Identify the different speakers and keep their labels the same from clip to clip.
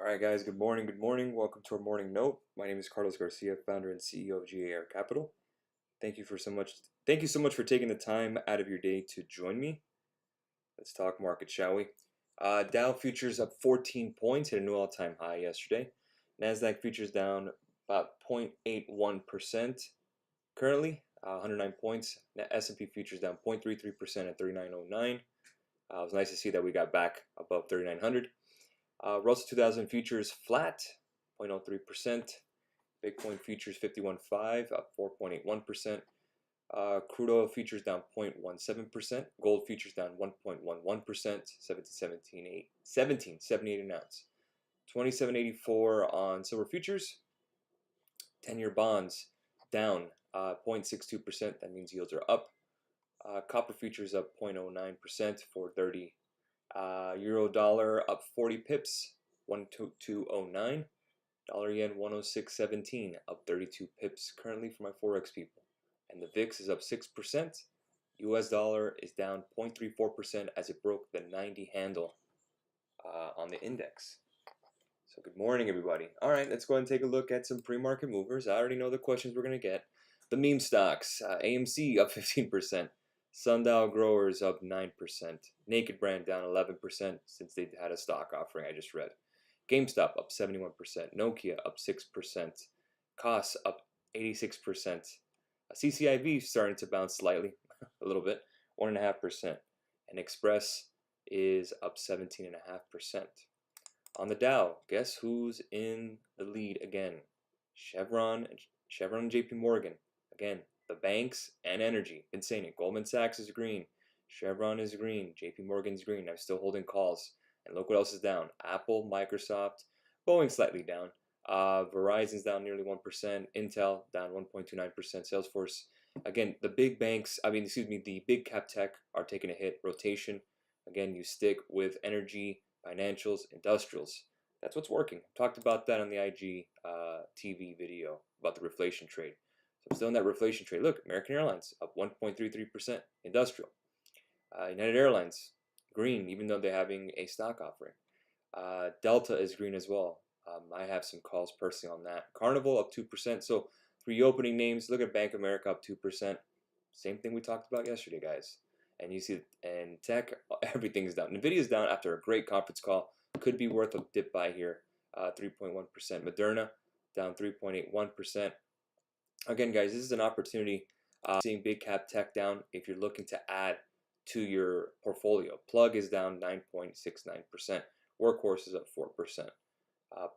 Speaker 1: Alright guys, good morning, good morning. Welcome to our morning note. My name is Carlos Garcia, founder and CEO of G.A.R Capital. Thank you so much for taking the time out of your day to join me. Let's talk market, shall we? Dow futures up 14 points, hit a new all-time high yesterday. Nasdaq futures down about 0.81% currently, 109 points. S&P futures down 0.33% at 3909. It was nice to see that we got back above 3900. Russell 2000 futures flat, 0.03%. Bitcoin futures 51.5, up 4.81%. Crude oil futures down 0.17%. Gold futures down 1.11%, 17.78 an ounce. 27.84 on silver futures. 10-year bonds down 0.62%. That means yields are up. Copper futures up 0.09% for 30. Euro dollar up 40 pips, 122.09. Dollar yen 106.17, up 32 pips currently for my Forex people. And the VIX is up 6%. US dollar is down 0.34% as it broke the 90 handle on the index. So good morning, everybody. All right, let's go ahead and take a look at some pre-market movers. I already know the questions we're going to get. The meme stocks, AMC up 15%. Sundial Growers up 9%. Naked Brand down 11% since they had a stock offering I just read. GameStop up 71%. Nokia up 6%. COS up 86%. CCIV starting to bounce slightly, a little bit, 1.5%. And Express is up 17.5%. On the Dow, guess who's in the lead again? Chevron and JP Morgan. Again, the banks and energy. Been saying it. Goldman Sachs is green. Chevron is green. JP Morgan's green. I'm still holding calls. And look what else is down. Apple, Microsoft, Boeing slightly down. Verizon's down nearly 1%. Intel down 1.29%. Salesforce. Again, the big banks, the big cap tech are taking a hit. Rotation. Again, you stick with energy, financials, industrials. That's what's working. Talked about that on the IG TV video about the reflation trade. So I'm still in that reflation trade. Look, American Airlines up 1.33%. Industrial. United Airlines, green, even though they're having a stock offering. Delta is green as well. I have some calls personally on that. Carnival up 2%. So three opening names. Look at Bank of America up 2%. Same thing we talked about yesterday, guys. And you see, and tech, everything's down. Nvidia's down after a great conference call. Could be worth a dip buy here. 3.1%. Moderna down 3.81%. Again, guys, this is an opportunity. Seeing big cap tech down if you're looking to add to your portfolio. Plug is down 9.69%. Workhorse is up 4%.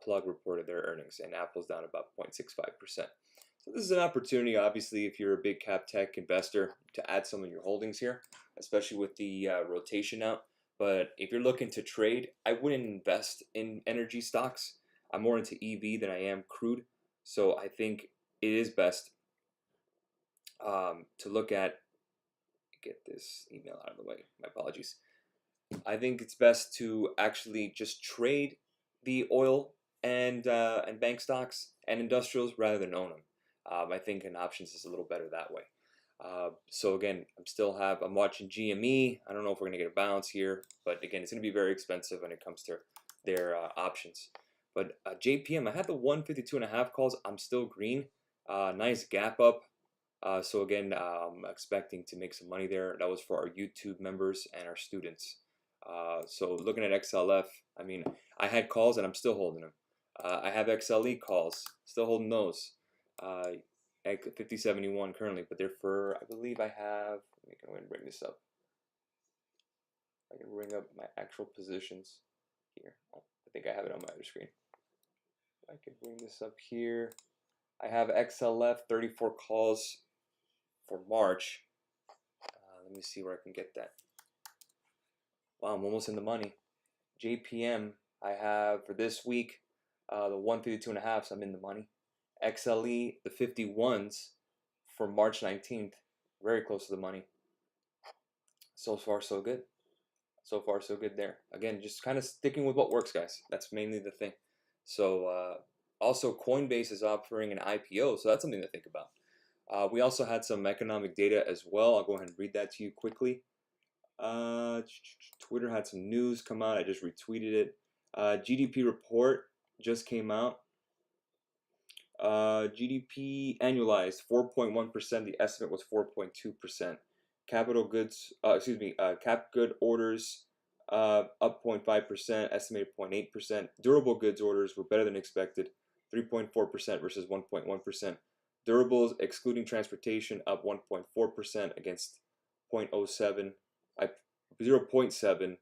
Speaker 1: Plug reported their earnings, and Apple's down about 0.65%. So this is an opportunity, obviously, if you're a big cap tech investor, to add some of your holdings here, especially with the rotation out. But if you're looking to trade, I wouldn't invest in energy stocks. I'm more into EV than I am crude. So I think it is best to look at, get this email out of the way, my apologies. I think it's best to actually just trade the oil and bank stocks and industrials rather than own them. I think in options is a little better that way. So again, I'm watching GME. I don't know if we're going to get a bounce here, but again, it's going to be very expensive when it comes to their options. But JPM, I had the 152.5 calls. I'm still green. Nice gap up. So again, I'm expecting to make some money there. That was for our YouTube members and our students. So looking at XLF, I had calls and I'm still holding them. I have XLE calls, still holding those. At 50.71 currently, but they're for, I believe I have, let me go ahead and bring this up. I can bring up my actual positions here. Oh, I think I have it on my other screen. I can bring this up here. I have XLF 34 calls for March. Let me see where I can get that. Wow, I'm almost in the money. JPM, I have for this week the 152.5, so I'm in the money. XLE, the 51s for March 19th, very close to the money. So far, so good. So far, so good there. Again, just kind of sticking with what works, guys. That's mainly the thing. So also, Coinbase is offering an IPO, so that's something to think about. We also had some economic data as well. I'll go ahead and read that to you quickly. Twitter had some news come out. I just retweeted it. GDP report just came out. GDP annualized 4.1%. The estimate was 4.2%. Capital goods, cap good orders up 0.5%, estimated 0.8%. Durable goods orders were better than expected, 3.4% versus 1.1%. Durables, excluding transportation, up 1.4% against 0.07, 0.7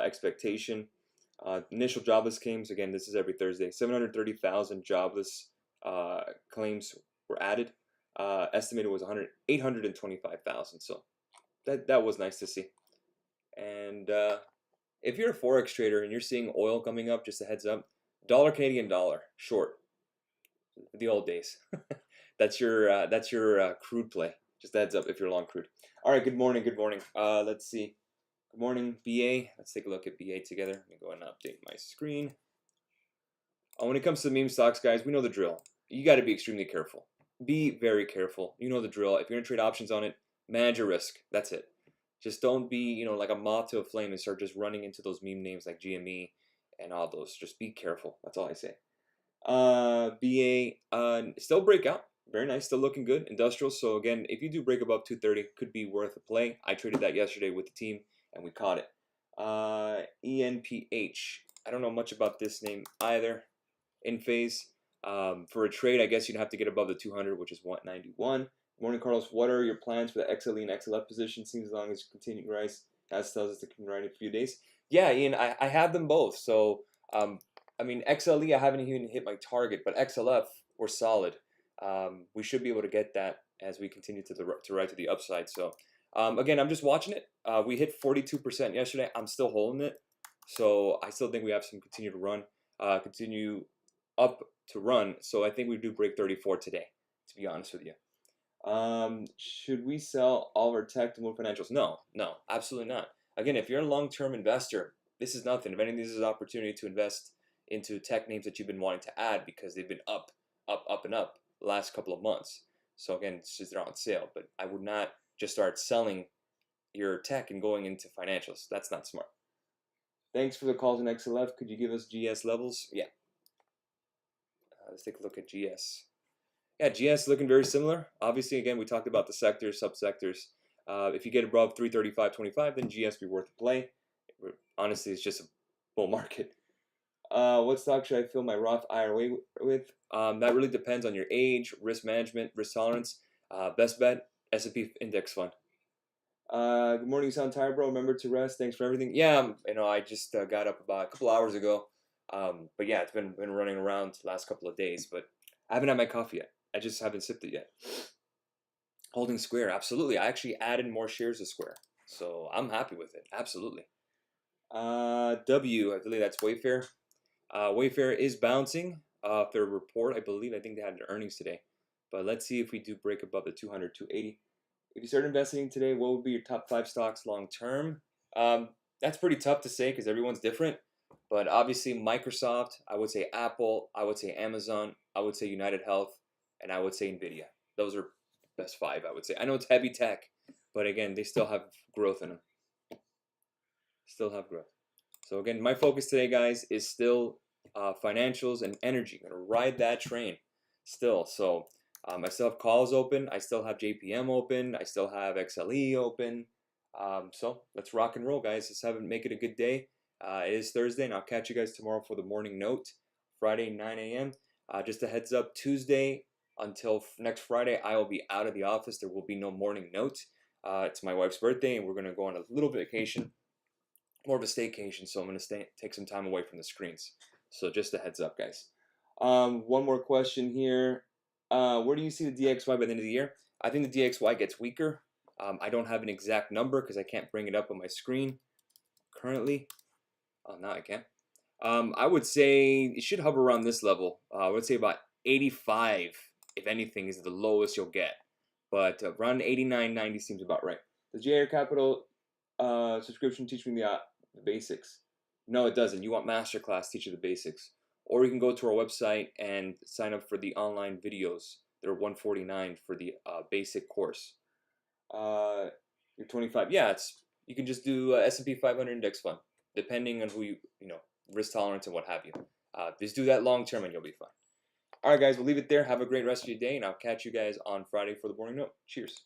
Speaker 1: expectation. Initial jobless claims, again, this is every Thursday, 730,000 jobless claims were added. Estimated was 825,000. So that was nice to see. And if you're a forex trader and you're seeing oil coming up, just a heads up, dollar Canadian dollar short, the old days. That's your crude play. Just a heads up if you're long crude. All right. Good morning. Good morning. Let's see. Good morning, BA. Let's take a look at BA together. Let me go and update my screen. When it comes to the meme stocks, guys, we know the drill. You got to be extremely careful. Be very careful. You know the drill. If you're going to trade options on it, manage your risk. That's it. Just don't be, like a moth to a flame and start just running into those meme names like GME and all those. Just be careful. That's all I say. BA, still breakout. Very nice. Still looking good. Industrial. So again, if you do break above 230, could be worth a play. I traded that yesterday with the team and we caught it. ENPH. I don't know much about this name either. In phase. For a trade, I guess you'd have to get above the 200, which is 191. Morning, Carlos. What are your plans for the XLE and XLF position? Seems as long as you continue to rise, as tells us to continue riding a few days. Yeah, Ian, I have them both. So, I mean, XLE, I haven't even hit my target, but XLF, we're solid. We should be able to get that as we continue to ride to the upside. So, again, I'm just watching it. We hit 42% yesterday. I'm still holding it. So, I still think we have some continue to run, continue up to run. So, I think we do break 34 today, to be honest with you. Should we sell all of our tech to move financials? No, absolutely not. Again, if you're a long-term investor, this is nothing. If anything, this is an opportunity to invest into tech names that you've been wanting to add because they've been up and up the last couple of months. So again, it's just they're on sale. But I would not just start selling your tech and going into financials. That's not smart. Thanks for the calls in XLF. Could you give us GS levels? Yeah. Let's take a look at GS. Yeah, GS looking very similar. Obviously, again, we talked about the sectors, subsectors. If you get above 335.25, then GS be worth a play. Honestly, it's just a bull market. What stock should I fill my Roth IRA with? That really depends on your age, risk management, risk tolerance. Best bet, S&P index fund. Good morning, you sound tired, bro. Remember to rest. Thanks for everything. Yeah, I just got up about a couple hours ago. But yeah, it's been running around the last couple of days, but I haven't had my coffee yet. I just haven't sipped it yet. Holding Square, absolutely. I actually added more shares to Square, so I'm happy with it. Absolutely. W, I believe that's Wayfair. Wayfair is bouncing off their report. I think they had their earnings today. But let's see if we do break above the 200, 280. If you start investing today, what would be your top 5 stocks long term? That's pretty tough to say because everyone's different. But obviously Microsoft, I would say Apple, I would say Amazon, I would say United Health, and I would say Nvidia. Those are best 5, I would say. I know it's heavy tech, but again, they still have growth in them. Still have growth. So again, my focus today, guys, is still financials and energy. I'm going to ride that train still. So I still have calls open. I still have JPM open. I still have XLE open. So let's rock and roll, guys. Make it a good day. It is Thursday, and I'll catch you guys tomorrow for the morning note. Friday, 9 a.m. Just a heads up, Tuesday until next Friday, I will be out of the office. There will be no morning note. It's my wife's birthday, and we're going to go on a little vacation, more of a staycation, so I'm going to take some time away from the screens. So just a heads up, guys. One more question here. Where do you see the DXY by the end of the year? I think the DXY gets weaker. I don't have an exact number because I can't bring it up on my screen currently. Oh, now I can. I would say it should hover around this level. I would say about 85, if anything, is the lowest you'll get. But around 89, 90 seems about right. Does G.A.R Capital subscription teach me the basics? No, it doesn't. You want Masterclass, teach you the basics. Or you can go to our website and sign up for the online videos. They're $149 for the basic course. You're 25. Yeah, you can just do S&P 500 index fund, depending on who risk tolerance and what have you. Just do that long term and you'll be fine. All right, guys, we'll leave it there. Have a great rest of your day, and I'll catch you guys on Friday for the morning note. Cheers.